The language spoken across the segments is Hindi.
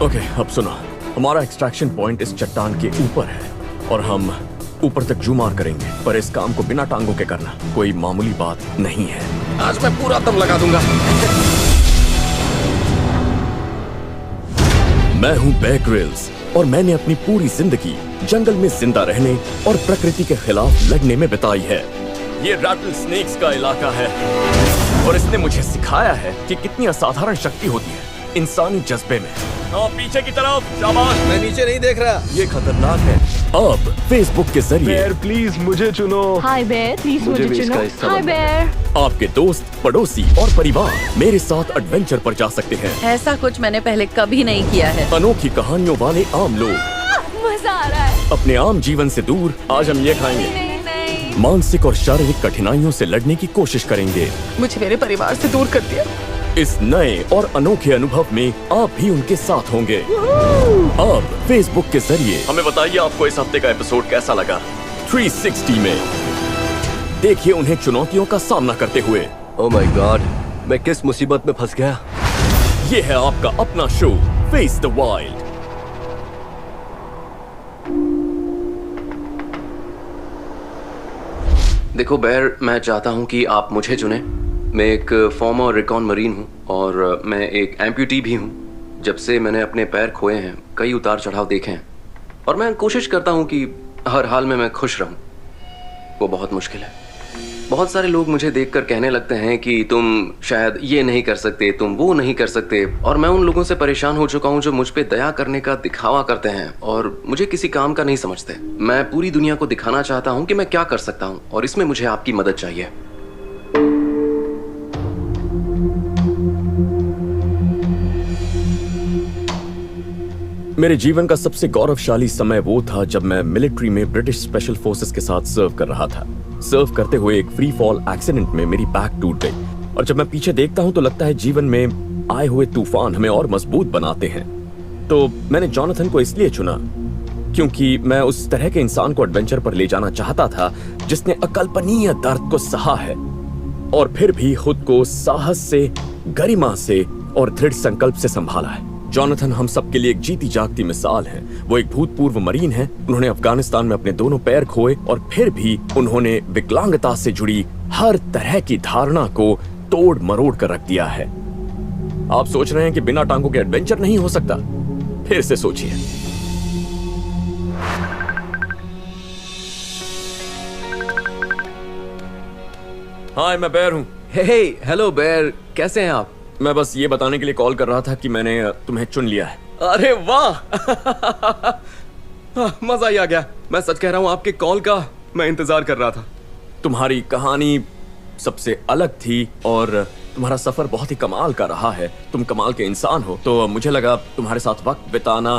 ओके, अब सुनो। हमारा एक्सट्रैक्शन पॉइंट इस चट्टान के ऊपर है और हम ऊपर तक जूमार करेंगे, पर इस काम को बिना टांगों के करना कोई मामूली बात नहीं है। आज मैं पूरा दम लगा दूंगा। मैं हूँ बेयर ग्रिल्स और मैंने अपनी पूरी जिंदगी जंगल में जिंदा रहने और प्रकृति के खिलाफ लड़ने में बिताई है। ये रैटल स्नेक्स का इलाका है और इसने मुझे सिखाया है कि कितनी असाधारण शक्ति होती है इंसानी जज्बे में। पीछे की तरफ, शाबाश। मैं नीचे नहीं देख रहा। ये खतरनाक है। अब फेसबुक के जरिए बेयर प्लीज मुझे चुनो। हाय बेयर, प्लीज मुझे चुनो। हाय बेयर। आपके दोस्त, पड़ोसी और परिवार मेरे साथ एडवेंचर पर जा सकते हैं। ऐसा कुछ मैंने पहले कभी नहीं किया है। अनोखी कहानियों वाले आम लोग मजा आ रहा है। अपने आम जीवन से दूर आज हम ये खाएंगे। नहीं। मानसिक और शारीरिक कठिनाइयों से लड़ने की कोशिश करेंगे। मुझे मेरे परिवार से दूर कर दिया। इस नए और अनोखे अनुभव में आप भी उनके साथ होंगे। अब फेसबुक के जरिए हमें बताइए आपको इस हफ्ते का एपिसोड कैसा लगा। 360 में देखिए उन्हें चुनौतियों का सामना करते हुए। ओह माय गॉड, मैं किस मुसीबत में फंस गया। ये है आपका अपना शो फेस द वाइल्ड। देखो बेयर, मैं चाहता हूँ कि आप मुझे चुने। मैं एक फॉर्मर रिकॉन मरीन हूँ और मैं एक एम्प्यूटी भी हूँ। जब से मैंने अपने पैर खोए हैं, कई उतार चढ़ाव देखे हैं और मैं कोशिश करता हूँ कि हर हाल में मैं खुश रहूँ। वो बहुत मुश्किल है। बहुत सारे लोग मुझे देखकर कहने लगते हैं कि तुम शायद ये नहीं कर सकते, तुम वो नहीं कर सकते, और मैं उन लोगों से परेशान हो चुका हूँ जो मुझ पे दया करने का दिखावा करते हैं और मुझे किसी काम का नहीं समझते। मैं पूरी दुनिया को दिखाना चाहता हूँ कि मैं क्या कर सकता हूँ और इसमें मुझे आपकी मदद चाहिए। मेरे जीवन का सबसे गौरवशाली समय वो था जब मैं मिलिट्री में ब्रिटिश स्पेशल फोर्सेस के साथ सर्व कर रहा था। सर्व करते हुए एक फ्री फॉल एक्सीडेंट में मेरी बैक टूट गई और जब मैं पीछे देखता हूँ तो लगता है जीवन में आए हुए तूफान हमें और मजबूत बनाते हैं। तो मैंने जॉनथन को इसलिए चुना क्योंकि मैं उस तरह के इंसान को एडवेंचर पर ले जाना चाहता था जिसने अकल्पनीय दर्द को सहा है और फिर भी खुद को साहस से, गरिमा से और दृढ़ संकल्प से संभाला है। जॉनथन हम सब के लिए एक जीती जागती मिसाल है। वो एक भूतपूर्व मरीन है। उन्होंने अफगानिस्तान में अपने दोनों पैर खोए और फिर भी उन्होंने विकलांगता से जुड़ी हर तरह की धारणा को तोड़ मरोड़ कर रख दिया है। आप सोच रहे हैं कि बिना टांगों के एडवेंचर नहीं हो सकता? फिर से सोचिए। हाय, मैं बेयर हूँ। हे, हेलो बेयर, कैसे हैं आप? मैं बस ये बताने के लिए कॉल कर रहा था कि मैंने तुम्हें चुन लिया है। अरे वाह। मजा ही आ गया। मैं सच कह रहा हूँ, आपके कॉल का मैं इंतजार कर रहा था। तुम्हारी कहानी सबसे अलग थी और तुम्हारा सफर बहुत ही कमाल का रहा है। तुम कमाल के इंसान हो, तो मुझे लगा तुम्हारे साथ वक्त बिताना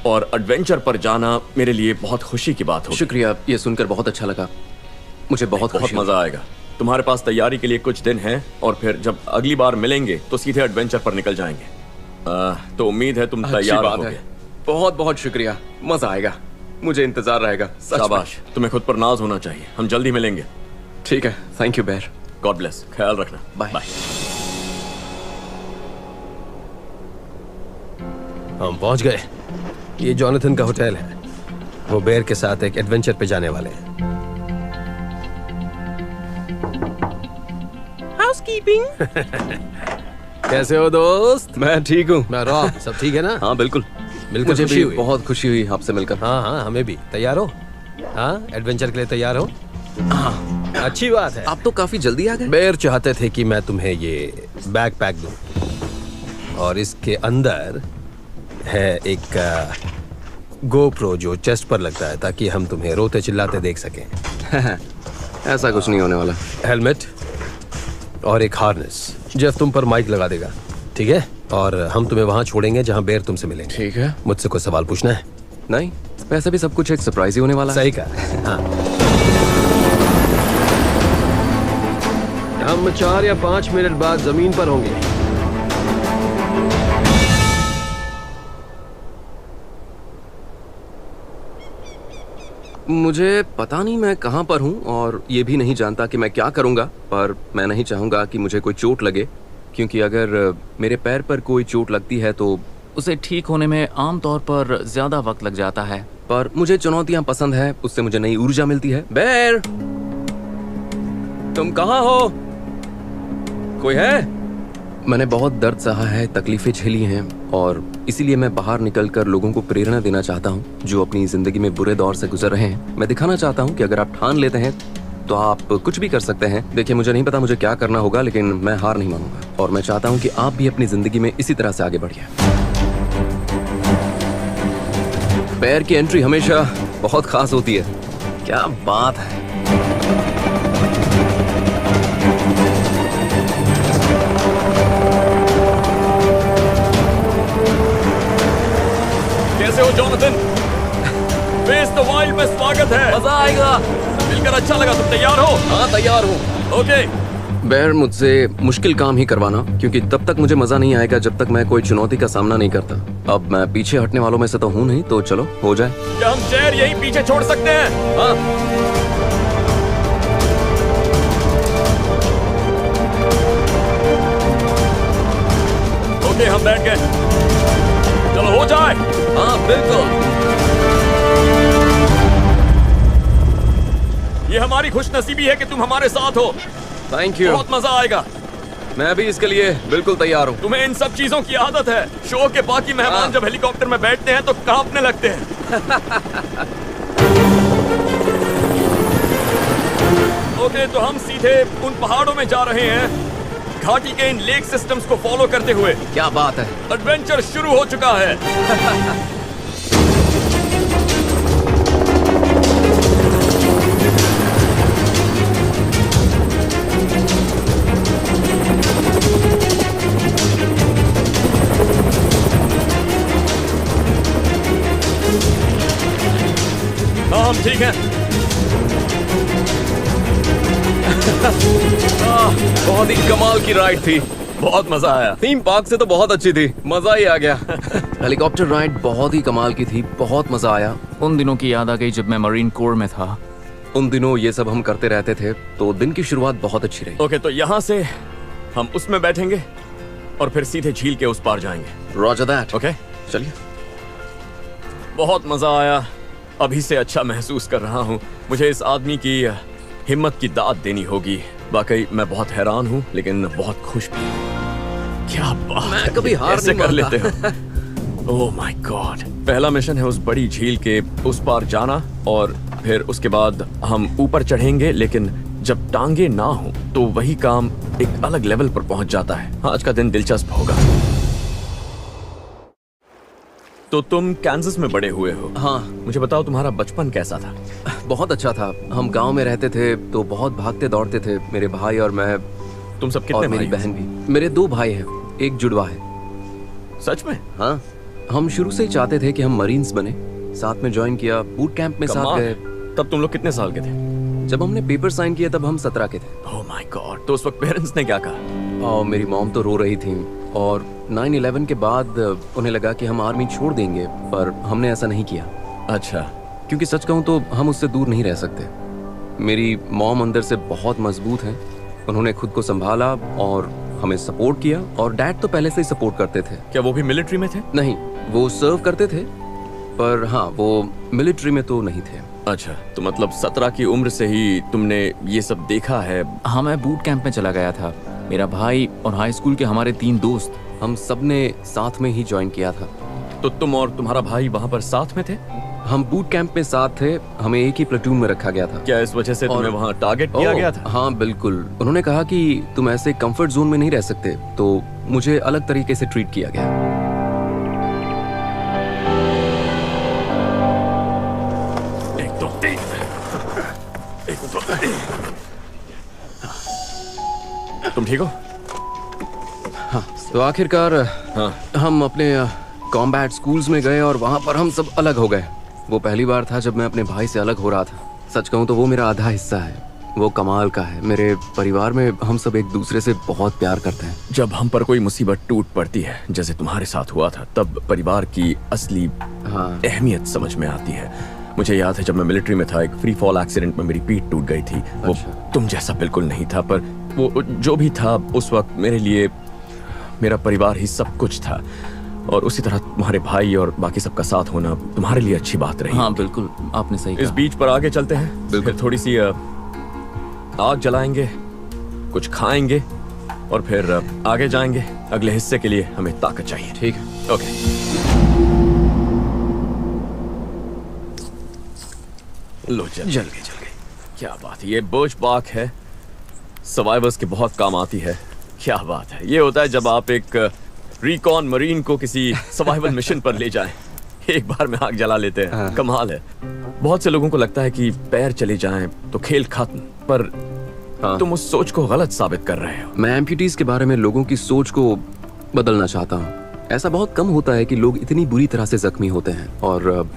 और एडवेंचर पर जाना मेरे लिए बहुत खुशी की बात हो। शुक्रिया, ये सुनकर बहुत अच्छा लगा। मुझे बहुत मजा आएगा। तुम्हारे पास तैयारी के लिए कुछ दिन हैं और फिर जब अगली बार मिलेंगे तो सीधे एडवेंचर पर निकल जाएंगे। तो उम्मीद है तुम तैयार होगे। बहुत बहुत शुक्रिया, मजा आएगा। मुझे इंतजार रहेगा। शाबाश, तुम्हें खुद पर नाज होना चाहिए। हम जल्दी मिलेंगे। ठीक है, थैंक यू बेयर। गॉड ब्लेस, ख्याल रखना। बाय। हम पहुंच गए। ये जॉनथन का होटल है। वो बेयर के साथ एक एडवेंचर पे जाने वाले हैं। हाउसकीपिंग। कैसे हो दोस्त? मैं ठीक हूँ। मैं रॉब, सब ठीक है ना? हाँ बिल्कुल। मुझे भी बहुत खुशी हुई आपसे मिलकर। हाँ, हमें भी। तैयार हो? हाँ, एडवेंचर के लिए तैयार हो? हाँ, अच्छी बात है। आप तो काफी जल्दी आ गए। बेयर चाहते थे कि मैं तुम्हें ये बैकपैक दूं और इसके अंदर है एक गोप्रो जो चेस्ट पर लगता है ताकि हम तुम्हें रोते चिल्लाते देख सकें। ऐसा कुछ नहीं होने वाला। हेलमेट और एक हार्नेस। जेफ तुम पर माइक लगा देगा, ठीक है? और हम तुम्हें वहां छोड़ेंगे जहां बेयर तुमसे मिलेंगे। ठीक है। मुझसे कोई सवाल पूछना है? नहीं, वैसे भी सब कुछ एक सरप्राइज ही होने वाला है। सही कहा। हाँ, हम 4 या 5 मिनट बाद जमीन पर होंगे। मुझे पता नहीं मैं कहाँ पर हूँ और ये भी नहीं जानता कि मैं क्या करूँगा, पर मैं नहीं चाहूँगा कि मुझे कोई चोट लगे, क्योंकि अगर मेरे पैर पर कोई चोट लगती है तो उसे ठीक होने में आमतौर पर ज्यादा वक्त लग जाता है। पर मुझे चुनौतियां पसंद है, उससे मुझे नई ऊर्जा मिलती है। बेर, तुम कहाँ हो? कोई है? मैंने बहुत दर्द सहा है, तकलीफें झेली हैं, और इसीलिए मैं बाहर निकलकर लोगों को प्रेरणा देना चाहता हूँ जो अपनी जिंदगी में बुरे दौर से गुजर रहे हैं। मैं दिखाना चाहता हूँ कि अगर आप ठान लेते हैं तो आप कुछ भी कर सकते हैं। देखिए, मुझे नहीं पता मुझे क्या करना होगा, लेकिन मैं हार नहीं मानूंगा, और मैं चाहता हूँ कि आप भी अपनी जिंदगी में इसी तरह से आगे बढ़िए। पैर की एंट्री हमेशा बहुत खास होती है। क्या बात है। कैसे हो जोनाथन? फेस द वाइल्ड में स्वागत है। मजा आएगा। मिलकर अच्छा लगा। तुम तैयार हो? हाँ, तैयार हूँ। ओके। बैर, मुझसे मुश्किल काम ही करवाना, क्योंकि तब तक मुझे मजा नहीं आएगा जब तक मैं कोई चुनौती का सामना नहीं करता। अब मैं पीछे हटने वालों में से तो हूँ नहीं, तो चलो हो जाए। क्या हम चेयर यहीं पीछे छोड़ सकते हैं? हाँ। ओके, हम बैठ गए। चलो हो जाए। हाँ, बिल्कुल। ये हमारी खुशनसीबी है कि तुम हमारे साथ हो। Thank you. बहुत मजा आएगा। मैं भी इसके लिए बिल्कुल तैयार हूँ। तुम्हें इन सब चीजों की आदत है। शो के बाकी मेहमान जब हेलीकॉप्टर में बैठते हैं तो कांपने लगते हैं। ओके, तो हम सीधे उन पहाड़ों में जा रहे हैं, घाटी के इन लेक सिस्टम्स को फॉलो करते हुए। क्या बात है। एडवेंचर शुरू हो चुका है। हाँ, हम ठीक हैं। बहुत ही कमाल की राइड थी। बहुत मजा आया। थीम पार्क से तो बहुत अच्छी थी, मजा ही आ गया। हेलीकॉप्टर राइड बहुत ही कमाल की थी, बहुत मजा आया। उन दिनों की याद आ गई जब मैं मरीन कोर में था। उन दिनों ये सब हम करते रहते थे, तो दिन की शुरुआत बहुत अच्छी रही। ओके, तो यहाँ से हम उसमें बैठेंगे और फिर सीधे झील के उस पार जाएंगे। Roger that. ओके, चलिए। बहुत मजा आया। अभी से अच्छा महसूस कर रहा हूँ। मुझे इस आदमी की हिम्मत की दाद देनी होगी। वाकई मैं बहुत हैरान हूँ, लेकिन बहुत खुश भी। क्या बात मैं है, कभी हार कैसे नहीं कर मानता। लेते हो? Oh my God. पहला मिशन है उस बड़ी झील के उस पार जाना, और फिर उसके बाद हम ऊपर चढ़ेंगे, लेकिन जब टांगे ना हो तो वही काम एक अलग लेवल पर पहुंच जाता है। आज का दिन दिलचस्प होगा। तो तुम कैंसस में बड़े हुए हो? हाँ। मुझे बताओ, तुम्हारा बचपन कैसा था? बहुत अच्छा था। हम गांव में रहते थे, तो बहुत भागते दौड़ते थे, मेरे भाई और मैं। तुम सब कितने और मेरी भाई हो? बहन भी। मेरे 2 भाई हैं, एक जुड़वा है। सच में? हाँ, हम शुरू से ही चाहते थे कि हम मरीन्स बने। साथ में ज्वाइन किया, बूट कैंप में साथ कमाल गए। है। तब तुम लोग कितने साल के थे? जब हमने पेपर साइन किया तब हम 17 के थे। Oh my God. तो उस वक्त पेरेंट्स ने क्या कहा? और मेरी मॉम तो रो रही थी, और 9/11 के बाद उन्हें लगा कि हम आर्मी छोड़ देंगे, पर हमने ऐसा नहीं किया। अच्छा। क्योंकि सच कहूँ तो हम उससे दूर नहीं रह सकते। मेरी मॉम अंदर से बहुत मजबूत है। उन्होंने खुद को संभाला और हमें सपोर्ट किया, और डैड तो पहले से ही सपोर्ट करते थे। क्या वो भी मिलिट्री में थे? नहीं, वो सर्व करते थे, पर हाँ, वो मिलिट्री में तो नहीं थे। अच्छा, तो मतलब 17 की उम्र से ही तुमने ये सब देखा है? हाँ, मैं बूट कैंप में चला गया था। मेरा भाई और हाई स्कूल के हमारे 3 दोस्त, हम सब ने साथ में ही ज्वाइन किया था। तो तुम और तुम्हारा भाई वहाँ पर साथ में थे? हम बूट कैंप में साथ थे, हमें एक ही प्लेटून में रखा गया था। क्या इस वजह से तुम्हें वहाँ टारगेट किया गया था? हाँ बिल्कुल। उन्होंने कहा कि तुम ऐसे कंफर्ट जोन में नहीं रह सकते, तो मुझे अलग तरीके से ट्रीट किया गया। 1 2 3। 1 2 3। तुम ठीक हो? हाँ, तो आखिरकार हाँ। हम अपने कॉम्बैट स्कूल्स में गए, और वहाँ पर हम सब अलग हो गए। वो पहली बार था जब मैं अपने भाई से अलग हो रहा था। सच कहूँ तो वो मेरा आधा हिस्सा है। वो कमाल का है। मेरे परिवार में हम सब एक दूसरे से बहुत प्यार करते हैं। जब हम पर कोई मुसीबत टूट पड़ती है, जैसे तुम्हारे साथ हुआ था, तब परिवार की असली अहमियत समझ में आती है। मुझे याद है जब मैं मिलिट्री में था, एक फ्री फॉल एक्सीडेंट में मेरी पीठ टूट गई थी। वो तुम जैसा बिल्कुल नहीं था, पर वो जो भी था उस वक्त मेरे लिए मेरा परिवार ही सब कुछ था। और उसी तरह तुम्हारे भाई और बाकी सबका साथ होना तुम्हारे लिए अच्छी बात रही। हाँ बिल्कुल, आपने सही इस कहा। बीच पर आगे चलते हैं, फिर थोड़ी सी आग जलाएंगे, कुछ खाएंगे और फिर आगे जाएंगे। अगले हिस्से के लिए हमें ताकत चाहिए। ठीक है। ओके, लो जल गई। क्या बात है, ये बोझ बाक है, सर्वाइवर्स के बहुत काम आती है। क्या बात है, ये होता है जब आप एक रिकॉन मरीन को किसी सर्वाइवल मिशन पर ले जाएं, एक बार में आग जला लेते हैं। हाँ। कमाल है। बहुत से लोगों को लगता है कि पैर चले जाएं तो खेल खत्म, पर हाँ। तुम उस सोच को गलत साबित कर रहे हो। मैं एम्प्यूटीज के बारे में लोगों की सोच को बदलना चाहता हूँ। ऐसा बहुत कम होता है कि लोग इतनी बुरी तरह से जख्मी होते हैं, और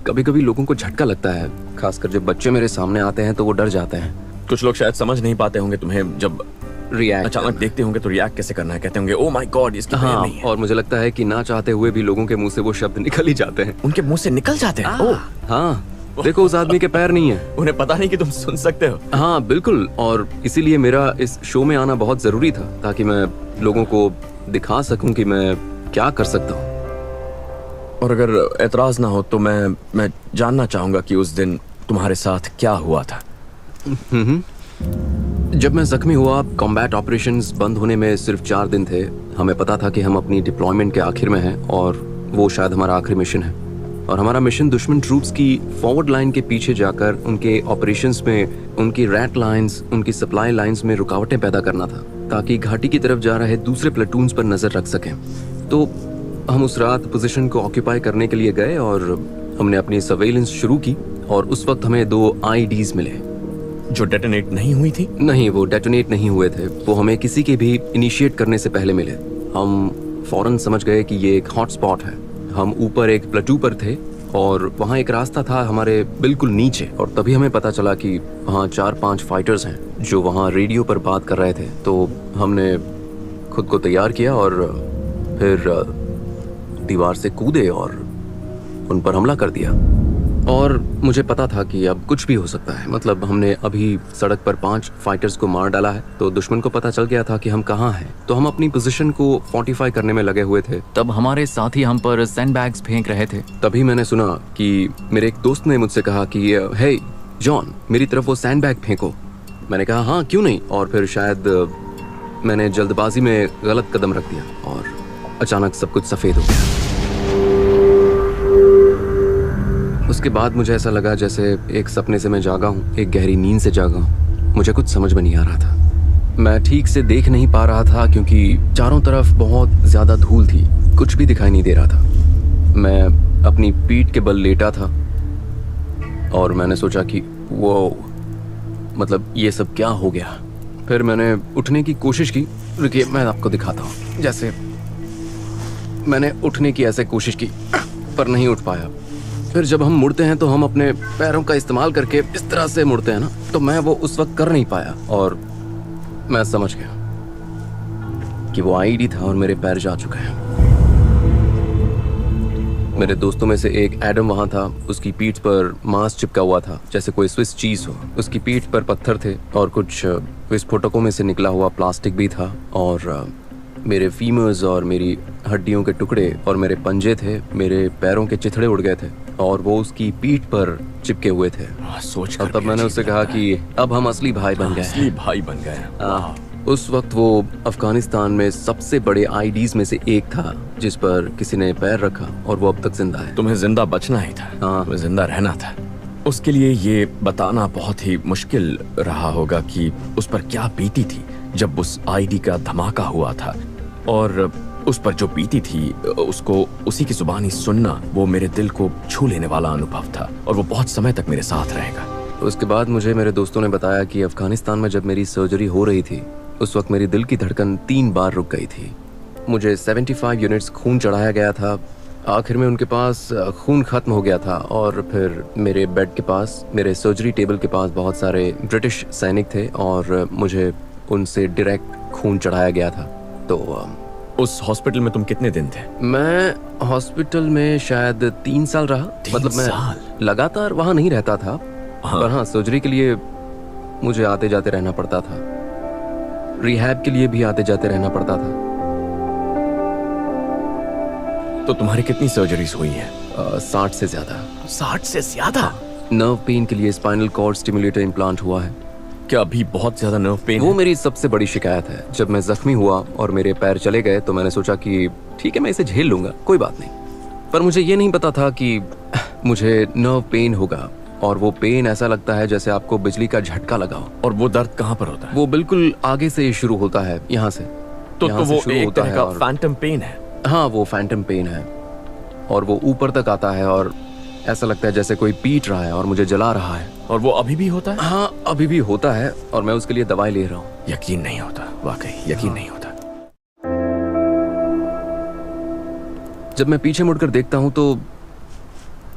कभी कभी लोगों को झटका लगता है, खासकर जब बच्चे मेरे सामने आते हैं तो वो डर जाते हैं। कुछ लोग शायद समझ नहीं पाते होंगे तुम्हें, जब रिएक्ट अचानक देखते होंगे तो रिएक्ट कैसे करना है। कहते होंगे ओ माय गॉड, इसकी पैर हाँ, नहीं है। और मुझे लगता है कि ना चाहते हुए भी लोगों के मुंह से वो शब्द निकल ही जाते हैं। उनके मुंह से निकल जाते हैं। ओह, हाँ, देखो उस आदमी के पैर नहीं है। उन्हें पता नहीं कि तुम सुन सकते हो। हाँ बिल्कुल, और इसीलिए मेरा इस शो में आना बहुत जरूरी था, ताकि मैं लोगों को दिखा सकूं कि मैं क्या कर सकता हूँ। और अगर एतराज ना हो तो मैं जानना चाहूंगा कि उस दिन तुम्हारे साथ क्या हुआ था। जब मैं जख्मी हुआ, कॉम्बैट ऑपरेशंस बंद होने में सिर्फ 4 दिन थे। हमें पता था कि हम अपनी डिप्लॉयमेंट के आखिर में हैं, और वो शायद हमारा आखिरी मिशन है। और हमारा मिशन दुश्मन ट्रूप्स की फॉरवर्ड लाइन के पीछे जाकर उनके ऑपरेशंस में उनकी रैट लाइंस, उनकी सप्लाई लाइंस में रुकावटें पैदा करना था, ताकि घाटी की तरफ जा रहे दूसरे प्लेटून्स पर नजर रख सकें। तो हम उस रात पोजीशन को ऑक्यूपाई करने के लिए गए और हमने अपनी सर्वेलेंस शुरू की, और उस वक्त हमें 2 IEDs मिले जो डेटोनेट नहीं हुई थी। नहीं, वो डेटोनेट नहीं हुए थे। वो हमें किसी के भी इनिशिएट करने से पहले मिले। हम फौरन समझ गए कि ये एक हॉट स्पॉट है। हम ऊपर एक प्लेटू पर थे और वहाँ एक रास्ता था हमारे बिल्कुल नीचे, और तभी हमें पता चला कि वहाँ 4-5 फाइटर्स हैं जो वहाँ रेडियो पर बात कर रहे थे। तो हमने खुद को तैयार किया और फिर दीवार से कूदे और उन पर हमला कर दिया। और मुझे पता था कि अब कुछ भी हो सकता है। मतलब हमने अभी सड़क पर 5 फाइटर्स को मार डाला है, तो दुश्मन को पता चल गया था कि हम कहाँ हैं। तो हम अपनी पोजीशन को फोर्टिफाई करने में लगे हुए थे। तब हमारे साथी हम पर सैंडबैग्स फेंक रहे थे। तभी मैंने सुना कि मेरे एक दोस्त ने मुझसे कहा कि हे जॉन, मेरी तरफ वो सैंडबैग फेंको। मैंने कहा हाँ क्यों नहीं, और फिर शायद मैंने जल्दबाजी में गलत कदम रख दिया और अचानक सब कुछ सफेद हो गया। उसके बाद मुझे ऐसा लगा जैसे एक सपने से मैं जागा हूँ, एक गहरी नींद से जागा हूँ। मुझे कुछ समझ में नहीं आ रहा था। मैं ठीक से देख नहीं पा रहा था क्योंकि चारों तरफ बहुत ज्यादा धूल थी, कुछ भी दिखाई नहीं दे रहा था। मैं अपनी पीठ के बल लेटा था और मैंने सोचा कि वो मतलब ये सब क्या हो गया। फिर मैंने उठने की कोशिश की। रुकिए मैं आपको दिखाता हूँ। जैसे मैंने उठने की ऐसे कोशिश की पर नहीं उठ पाया। फिर जब हम मुड़ते हैं तो हम अपने पैरों का इस्तेमाल करके इस तरह से मुड़ते हैं ना, तो मैं वो उस वक्त कर नहीं पाया और मैं समझ गया कि वो आईडी था और मेरे पैर जा चुके हैं। मेरे दोस्तों में से एक एडम वहाँ था, उसकी पीठ पर मांस चिपका हुआ था जैसे कोई स्विस चीज हो। उसकी पीठ पर पत्थर थे और कुछ विस्फोटकों में से निकला हुआ प्लास्टिक भी था, और मेरे फीमर्स और मेरी हड्डियों के टुकड़े और मेरे पंजे थे, मेरे पैरों के चिथड़े उड़ गए थे और वो उसकी पीठ पर चिपके हुए थे। सोच और तब मैंने उससे कहा कि अब हम असली भाई बन गए। असली भाई बन गए। उस वक्त वो अफगानिस्तान में सबसे बड़े आईडीज में से एक था जिस पर किसी ने पैर रखा, और वो अब तक जिंदा है। तुम्हें जिंदा बचना ही था। हाँ। तुम्हें जिंदा रहना था। उसके लिए ये बताना बहुत ही मुश्किल रहा होगा कि उस पर क्या बीती थी जब उस आईडी का धमाका हुआ था, और उस पर जो बीती थी उसको उसी की जुबानी सुनना वो मेरे दिल को छू लेने वाला अनुभव था, और वो बहुत समय तक मेरे साथ रहेगा। उसके बाद मुझे मेरे दोस्तों ने बताया कि अफगानिस्तान में जब मेरी सर्जरी हो रही थी उस वक्त मेरी दिल की धड़कन 3 बार रुक गई थी। मुझे 75 यूनिट्स खून चढ़ाया गया था। आखिर में उनके पास खून खत्म हो गया था, और फिर मेरे बेड के पास, मेरे सर्जरी टेबल के पास बहुत सारे ब्रिटिश सैनिक थे और मुझे उनसे डायरेक्ट खून चढ़ाया गया था। तो उस हॉस्पिटल में तुम कितने दिन थे? मैं हॉस्पिटल में शायद 3 साल रहा। 3 मतलब मैं साल? लगातार वहाँ नहीं रहता था। हाँ। पर हाँ, सर्जरी के लिए मुझे आते जाते रहना पड़ता था। रिहैब के लिए भी आते जाते रहना पड़ता था। तो तुम्हारी कितनी सर्जरीज हुई हैं? 60 से ज्यादा। 60 से ज्यादा? नर्व पेन के लिए स्पाइनल कॉर्ड स्टिमुलेटर इम्प्लांट हुआ है। क्या अभी बहुत ज्यादा नर्व पेन वो है? मेरी सबसे बड़ी शिकायत है। जब मैं जख्मी हुआ और मेरे पैर चले गए तो मैंने सोचा कि ठीक है, मैं इसे झेल लूंगा, कोई बात नहीं। पर मुझे ये नहीं पता था कि मुझे नर्व पेन होगा, और वो पेन ऐसा लगता है जैसे आपको बिजली का झटका लगा हो। और वो दर्द कहाँ पर होता है? वो बिल्कुल आगे से शुरू होता है, यहाँ से। तो यहाँ से वो शुरू एक होता तरह है का और- फैंटम पेन है। हाँ, वो फैंटम पेन है, और वो ऊपर तक आता है और ऐसा लगता है जैसे कोई पीट रहा है और मुझे जला रहा है। और वो अभी भी होता है? हाँ, अभी भी होता है, और मैं उसके लिए दवाई ले रहा हूँ। यकीन नहीं होता, वाकई यकीन नहीं होता। जब मैं पीछे मुड़कर देखता हूँ तो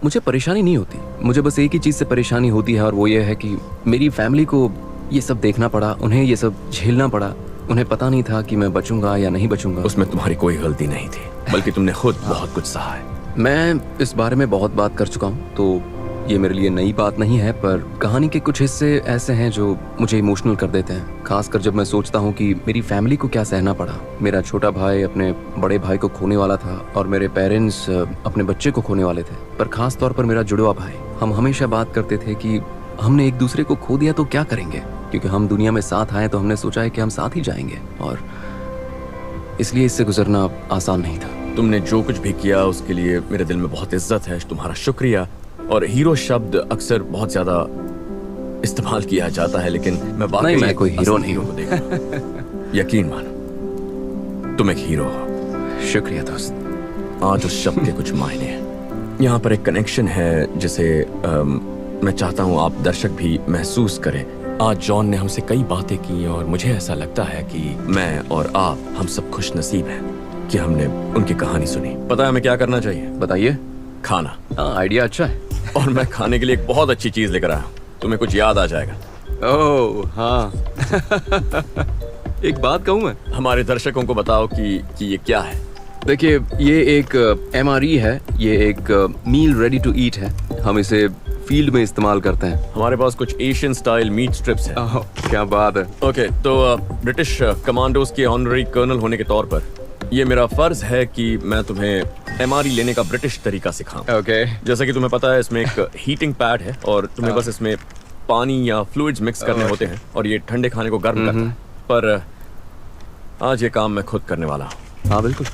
मुझे परेशानी नहीं होती। मुझे बस एक ही चीज़ से परेशानी होती है, और वो ये है कि मेरी फैमिली को ये सब देखना पड़ा, उन्हें ये सब झेलना पड़ा। उन्हें पता नहीं था कि मैं बचूंगा या नहीं बचूंगा। उसमें तुम्हारी कोई गलती नहीं थी, बल्कि तुमने खुद बहुत कुछ सहा है। मैं इस बारे में बहुत बात कर चुका हूँ, तो ये मेरे लिए नई बात नहीं है। पर कहानी के कुछ हिस्से ऐसे हैं जो मुझे इमोशनल कर देते हैं, खासकर जब मैं सोचता हूँ कि मेरी फैमिली को क्या सहना पड़ा। मेरा छोटा भाई अपने बड़े भाई को खोने वाला था, और मेरे पेरेंट्स अपने बच्चे को खोने वाले थे। पर खास तौर पर मेरा जुड़वा भाई। हम हमेशा बात करते थे कि हमने एक दूसरे को खो दिया तो क्या करेंगे, क्योंकि हम दुनिया में साथ आए तो हमने सोचा है कि हम साथ ही जाएंगे, और इसलिए इससे गुजरना आसान नहीं था। तुमने जो कुछ भी किया उसके लिए मेरे दिल में बहुत इज्जत है, तुम्हारा शुक्रिया। और हीरो शब्द अक्सर बहुत ज्यादा इस्तेमाल किया जाता है, लेकिन मैं वाकई नहीं, मैं एक कोई हीरो असल नहीं को देखा। यकीन मानो, तुम एक हीरो हो। शुक्रिया दोस्त। आज उस शब्द के कुछ मायने हैं। यहाँ पर एक कनेक्शन है जिसे मैं चाहता हूँ आप दर्शक भी महसूस करें। आज जॉन ने हमसे कई बातें की, और मुझे ऐसा लगता है कि मैं और आप हम सब खुश नसीब हैं कि हमने उनकी कहानी सुनी। पता है हमें क्या करना चाहिए? बताइए। खाना। हाँ, आइडिया अच्छा है। और मैं खाने के लिए एक बहुत अच्छी चीज लेकर आया हूँ, तुम्हें कुछ याद आ जाएगा। ओह हाँ। एक बात कहूँ मैं? हमारे दर्शकों को बताओ कि ये क्या है। देखिए, ये एक MRE है। ये एक मील रेडी टू ईट है। हम इसे फील्ड में इस्तेमाल करते हैं। हमारे पास कुछ एशियन स्टाइल मीट स्ट्रिप्स हैं। ओह, क्या बात है। ओके, तो ब्रिटिश कमांडोज के ऑनररी कर्नल होने के तौर पर ये मेरा फर्ज है कि मैं तुम्हें MRE लेने का ब्रिटिश तरीका सिखाऊं। ओके। जैसा कि तुम्हें पता है, इसमें एक हीटिंग पैड है, और तुम्हें बस इसमें पानी या फ्लूइड्स मिक्स करने होते हैं, और ये ठंडे खाने को गर्म करता है। पर आज ये काम मैं खुद करने वाला हूँ। हाँ बिल्कुल।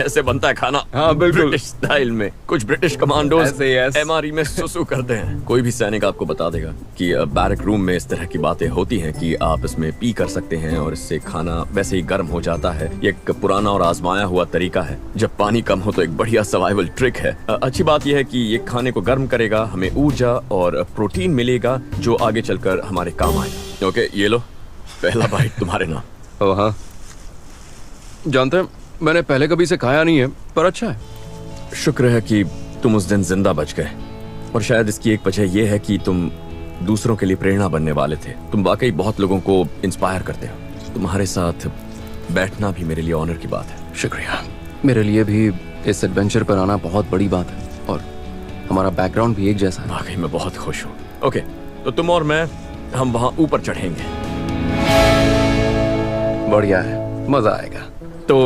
ऐसे बनता है खाना। हाँ, बिल्कुल। ब्रिटिश स्टाइल में। कुछ ब्रिटिश कमांडोज ऐसे ही, yes। MRE में सुसु करते हैं। कोई भी सैनिक आपको बता देगा कि बैरक रूम में इस तरह की बातें होती हैं कि आप इसमें पी कर सकते हैं, और इससे खाना वैसे ही गर्म हो जाता है। ये एक पुराना और आजमाया हुआ तरीका है। जब पानी कम हो तो एक बढ़िया सर्वाइवल ट्रिक है। अच्छी बात यह है कि ये खाने को गर्म करेगा, हमें ऊर्जा और प्रोटीन मिलेगा जो आगे चलकर हमारे काम आएगा। ओके, ये लो, पहला बाइट तुम्हारे नाम। ओह हाँ, जानते हैं मैंने पहले कभी इसे खाया नहीं है, पर अच्छा है। शुक्र है कि तुम उस दिन जिंदा बच गए, और शायद इसकी एक वजह यह है कि तुम दूसरों के लिए प्रेरणा बनने वाले थे। तुम वाकई बहुत लोगों को इंस्पायर करते हो। तुम्हारे साथ बैठना भी मेरे लिए ऑनर की बात है। शुक्रिया। मेरे लिए भी इस एडवेंचर पर आना बहुत बड़ी बात है, और हमारा बैकग्राउंड भी एक जैसा है। वाकई मैं बहुत खुश हूँ। ओके, तो तुम और मैं, हम वहाँ ऊपर चढ़ेंगे। बढ़िया है, मजा आएगा। तो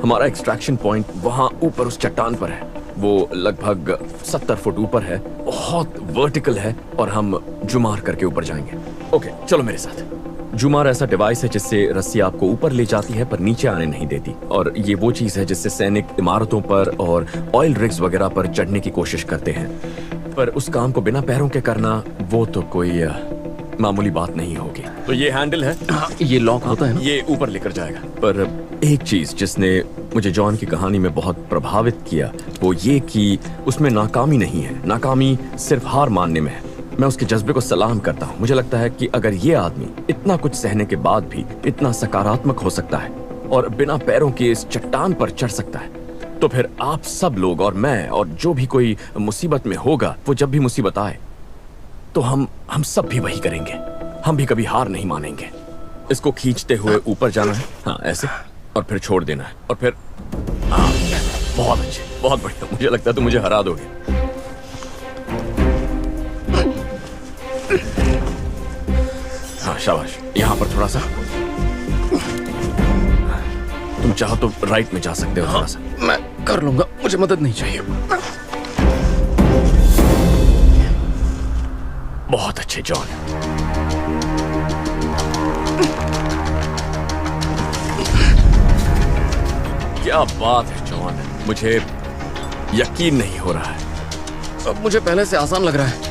हमारा एक्सट्रैक्शन पॉइंट वहाँ ऊपर उस चट्टान पर है। वो लगभग 70 फुट ऊपर है, बहुत वर्टिकल है, और हम जुमार करके ऊपर जाएंगे। ओके, चलो मेरे साथ। जुमार ऐसा डिवाइस है जिससे रस्सी आपको ऊपर ले जाती है पर नीचे आने नहीं देती, और ये वो चीज है जिससे सैनिक इमारतों पर और ऑयल रिग्स वगैरह पर चढ़ने की कोशिश करते हैं। पर उस काम को बिना पैरों के करना, वो तो कोई मामूली बात नहीं होगी। तो ये हैंडल है, ये लॉक होता है ना? ये ऊपर लेकर जाएगा। पर एक चीज जिसने मुझे जॉन की कहानी में बहुत प्रभावित किया, वो ये कि उसमें नाकामी नहीं है। नाकामी सिर्फ हार मानने में है। मैं उसके जज्बे को सलाम करता हूँ। मुझे लगता है कि अगर ये आदमी इतना कुछ सहने के बाद भी इतना सकारात्मक हो सकता है और बिना पैरों के इस चट्टान पर चढ़ सकता है, तो फिर आप सब लोग और मैं और जो भी कोई मुसीबत में होगा, वो जब भी मुसीबत आए तो हम सब भी वही करेंगे। हम भी कभी हार नहीं मानेंगे। इसको खींचते हुए ऊपर जाना है, हाँ ऐसे, और फिर छोड़ देना है, और फिर हाँ, बहुत अच्छे, बहुत बढ़िया। मुझे लगता है तुम मुझे हरा दोगे। हाँ शाबाश, यहाँ पर थोड़ा सा। तुम चाहो तो राइट में जा सकते हो थोड़ा सा। मैं कर लूंगा, मुझे मदद नहीं चाहिए। बहुत अच्छे जॉन। क्या बात है जॉन, मुझे यकीन नहीं हो रहा है। अब मुझे पहले से आसान लग रहा है।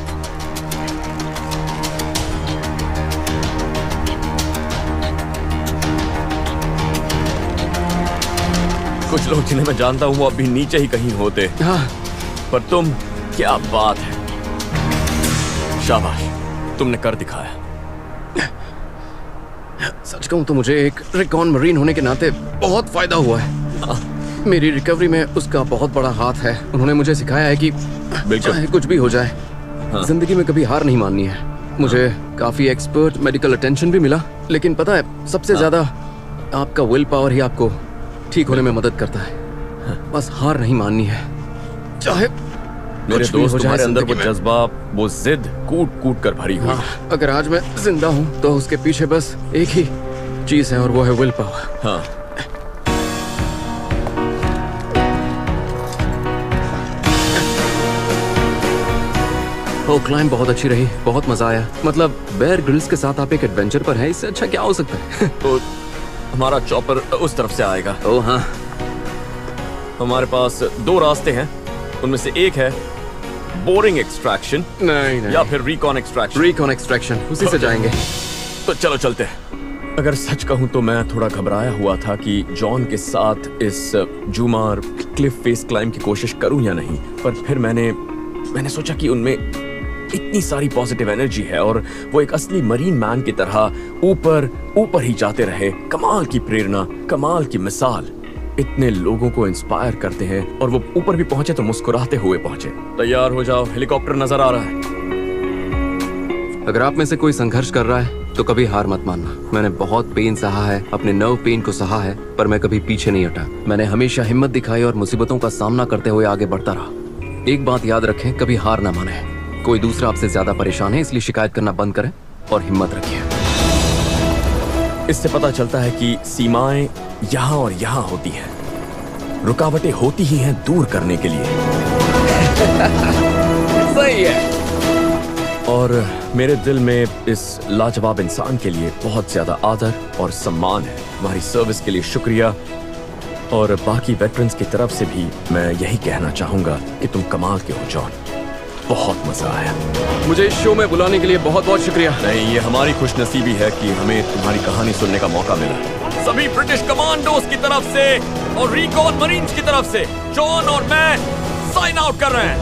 कुछ लोग जिन्हें मैं जानता हूं वो अभी नीचे ही कहीं होते, हाँ, पर तुम, क्या बात है, शाबाश, तुमने कर दिखाया। सच कहूं तो मुझे एक रिकॉन मरीन होने के नाते बहुत फायदा हुआ है। मेरी रिकवरी में उसका बहुत बड़ा हाथ है। उन्होंने मुझे सिखाया है कि चाहे कुछ भी हो जाए, जिंदगी में कभी हार नहीं माननी है। मुझे काफी एक्सपर्ट मेडिकल अटेंशन भी मिला, लेकिन पता है सबसे ज्यादा आपका विल पावर ही आपको ठीक होने में मदद करता है। बस हार नहीं माननी है, चाहे मेरे कुछ भी दोस्त, हो जाए तुम्हारे अंदर वो जिंदगी में। जज्बा, वो जिद कूट कूट कर भरी हुई है। हाँ, अगर आज मैं जिंदा हूँ तो उसके पीछे बस एक ही चीज है और वो है विल पावर। हाँ, वो क्लाइंब बहुत अच्छी रही, बहुत मजा आया। मतलब बेयर ग्रिल्स के साथ आप एक एडवेंचर पर हैं, इससे अच्छा क्या हो सकता है। तो हमारा चॉपर उस तरफ से आएगा। ओ हाँ, हमारे पास दो रास्ते हैं, उनमें से एक है बोरिंग एक्सट्रैक्शन नहीं या फिर रिकॉन एक्सट्रैक्शन। रिकॉन एक्सट्रैक्शन, उसी से जाएंगे। तो चलो चलते हैं। अगर सच कहूं तो मैं थोड़ा घबराया हुआ था कि जॉन के साथ इस जूमार क्लिफ फेस क्लाइंब की कोशिश करूं या नहीं, पर फिर मैंने सोचा कि उनमें इतनी सारी पॉजिटिव एनर्जी है और वो एक असली मरीन मैन की तरह ऊपर ऊपर ही जाते रहे। कमाल की प्रेरणा, कमाल की मिसाल, इतने लोगों को इंस्पायर करते हैं और वो ऊपर भी पहुंचे तो मुस्कुराते हुए पहुंचे। तैयार हो जाओ, हेलीकॉप्टर नजर आ रहा है। अगर आप में से कोई संघर्ष कर रहा है तो कभी हार मत मानना। मैंने बहुत पेन सहा है, अपने नर्व पेन को सहा है, पर मैं कभी पीछे नहीं हटा। मैंने हमेशा हिम्मत दिखाई और मुसीबतों का सामना करते हुए आगे बढ़ता रहा। एक बात याद रखें, कभी हार ना माने। कोई दूसरा आपसे ज्यादा परेशान है, इसलिए शिकायत करना बंद करें और हिम्मत रखिए। इससे पता चलता है कि सीमाएं यहाँ और यहाँ होती हैं, रुकावटें होती ही हैं दूर करने के लिए। सही है। और मेरे दिल में इस लाजवाब इंसान के लिए बहुत ज्यादा आदर और सम्मान है। तुम्हारी सर्विस के लिए शुक्रिया, और बाकी वेटरन्स की तरफ से भी मैं यही कहना चाहूंगा कि तुम कमाल के हो जॉन। बहुत मजा आया। मुझे इस शो में बुलाने के लिए बहुत बहुत शुक्रिया। नहीं, ये हमारी खुशनसीबी है कि हमें तुम्हारी कहानी सुनने का मौका मिला। सभी ब्रिटिश कमांडोज की तरफ से और रिकॉन मरीन्स की तरफ से जॉन और मैं साइन आउट कर रहे हैं।